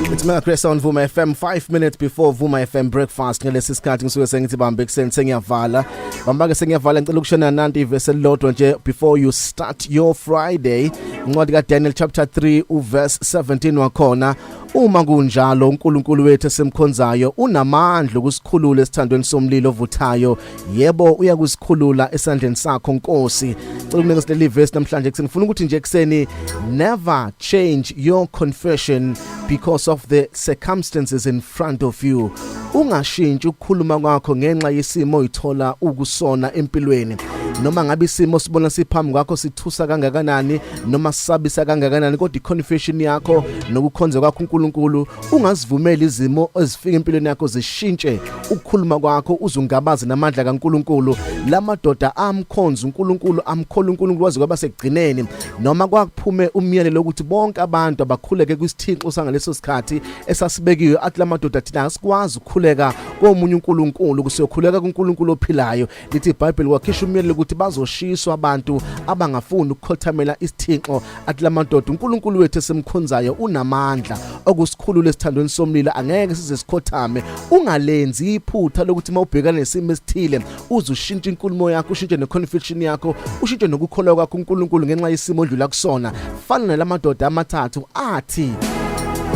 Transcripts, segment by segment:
It's Mega Chris on Vuma FM 5 minutes before Vuma FM breakfast. Ngelesi sikhathi ngisuke sengithi bambe kuseni sengiyavala. Bamba ke sengiyavala ngicela ukushona nanti ivesi elilodwa nje before you start your Friday. Incwadi ka Daniel chapter 3 uverse 17 wakhona. Uma kunjalo uNkulunkulu wethu esemkhonzayo unamandla ukusikhulula esithandweni somlilo ovuthayo. Yebo uyakusikhulula esandleni sakho Nkosi. Cela ukunika sileli verse namhlanje kuseni ngifuna ukuthi nje ekseni never change your confession because of the circumstances in front of you. Ungashintshi ukukhuluma kwakho ngenxa yesimo oyithola ukusona empilweni. Noma ngabe isimo sibona siphambi kwakho sithusa kangakanani noma sisabisa kangakanani kodwa iconfession yakho nokukhonza kwakho uNkulunkulu ungazivumeli izimo ezifika empilweni yakho zishintshe ukukhuluma kwakho uzungabaze namandla kaNkulunkulu. Lamadoda amkhonza uNkulunkulu amkhola uNkulunkulu wazi kwaba sekugcineni noma kwakuphume umyalelo ukuthi bonke abantu abakhuleke kwisithixo sangaleso sikhathi esasibekiwe athi lamadoda thina asikwazi ukukhuleka komunye uNkulunkulu kusiyokhuleka kuNkulunkulu ophilayo. Lithi iBhayibheli wakhisha umyalelo ukuthi bazoshiswa abantu abangafuni ukukhothamela isithixo athi lamadoda uNkulunkulu wethu esemkhonzayo unamandla okusikhulula esithandweni somlilo angeke size sikhothame. Ungalenzi iphutha lokuthi mawubhekana nesimo esithile uzushintsha inkulumo yakho ushintshe neconfession yakho ushintshe nokukholwa kwakho uNkulunkulu ngenxa yesimo odlula kusona. Fana nalamadoda amathathu athi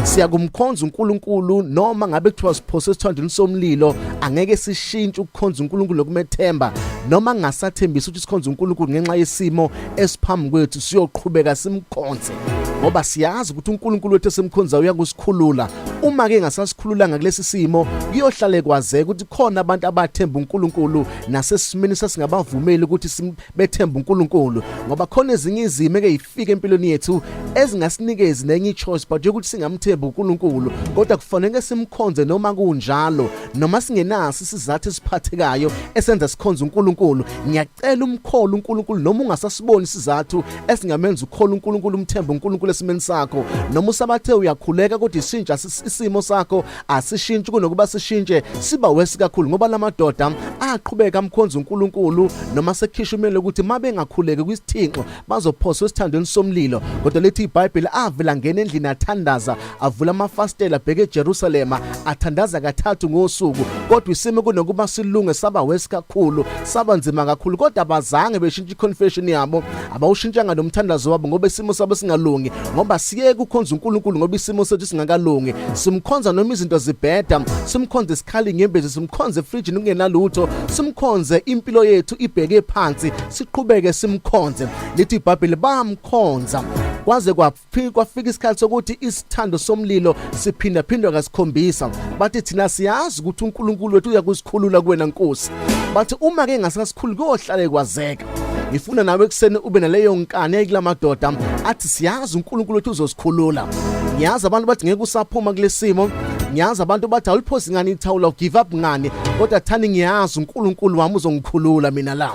siyakumkhonza uNkulunkulu noma ngabe kuthiwa siphose esithandweni somlilo angeke sishintshe ukukhonza uNkulunkulu lokumethemba noma ngasathembisa ukuthi sikhonza uNkulunkulu ngenxa yesimo esiphambi kwethu siyoqhubeka simkhonze ngoba siyazi ukuthi uNkulunkulu wethu esemkhonza uyakusikhulula. Uma ke ngasasikhulula ngakulesi simo kuyohlale kwazeka ukuthi khona abantu abathemba uNkulunkulu nasesimini sasingabavumeli ukuthi bethemba uNkulunkulu ngoba khona ezinye izimo ke ifike empilweni yethu ezingasinikezi nenye choice but ukuthi singamthemba uNkulunkulu kodwa kufanele simkhonze noma kunjalo noma singenaso isizathu esiphathekayo esenza sikhonze uNkulunkulu. Ngiyacela umkholo uNkulunkulu noma ungasasiboni isizathu esingamenza ukholwa uNkulunkulu umthemba uNkulunkulu esimeni sakho noma usabathe uyakhuleka kodwa ishintsha isimo sakho asishintshi kunokuba sishintshe siba wesi kakhulu ngoba lamadoda aqhubeka amkhonza uNkulunkulu noma sekhisha umyalelo ukuthi mabe ngakhuleke kwisithixo bazophoswa esithandweni somlilo. Kodwa lethi iBhayibheli avela ngene endlini athandaza avula amafastela bheke eJerusalema athandaza kathathu ngosuku kodwa isimo kunokuba silunge saba wesi kakhulu saba nzima kakhulu kodwa abazange beshintshe iconfession yabo abawushintshanga nomthandazo wabo ngoba isimo sabo singalungi ngoba siyeke ukukhonza uNkulunkulu ngoba isimo sethu singakalungi. Simkhonza noma izinto zibheda simkhonze sikhali ngembezi simkhonze fridge kungenalutho simkhonze impilo yethu ibheke phansi siqhubeke simkhonze. Lithi iBhayibheli bamkhonza kwaze kwafika isikhathi sokuthi isithando somlilo siphinda kasikhombisa bathi thina siyazi ukuthi uNkulunkulu wethu uyakusikhulula kuwena Nkosi bathi uma ke ngasasikhulu kohlale kwazeka. Ngifuna nawe kusene ube naleyo nkani ekulamadoda athi siyazi uNkulunkulu wethu uzosikhulula. Ngiyazi abantu bathi ngeke usaphuma kulesimo ngiyazi abantu bathi awuliphosi ngani ithawula give up ngani kodwa thani ngiyazi uNkulunkulu wami uzongikhulula mina la.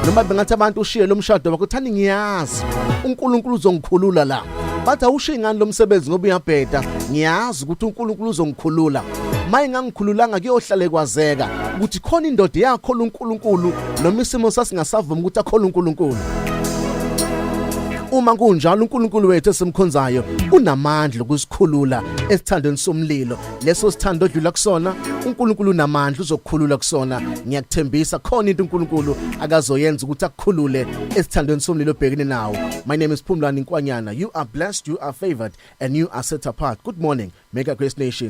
Noma bengathi abantu ushiye lo mshado wakho thani ngiyazi uNkulunkulu uzongikhulula la. Bathi awushiye ngani lo msebenzi ngoba uyabheda ngiyazi ukuthi uNkulunkulu uzongikhulula. Maye ngangikhululanga kuyohlale kwazeka ukuthi khona indoda yakho uNkulunkulu noma isimo sasingasavuma ukuthi akholwe uNkulunkulu. Uma kunjalo uNkulunkulu wethu esemkhonzayo unamandla ukusikhulula esithandweni somlilo. Leso sithando odlula kusona uNkulunkulu unamandla uzokukhulula kusona. Ngiyakuthembisa khona into uNkulunkulu akazoyenza ukuthi akukhulule esithandweni somlilo obhekene nawo. My name is Phumlani Nkwanyana. You are blessed, you are favored and you are set apart. Good morning, Mega Grace Nation.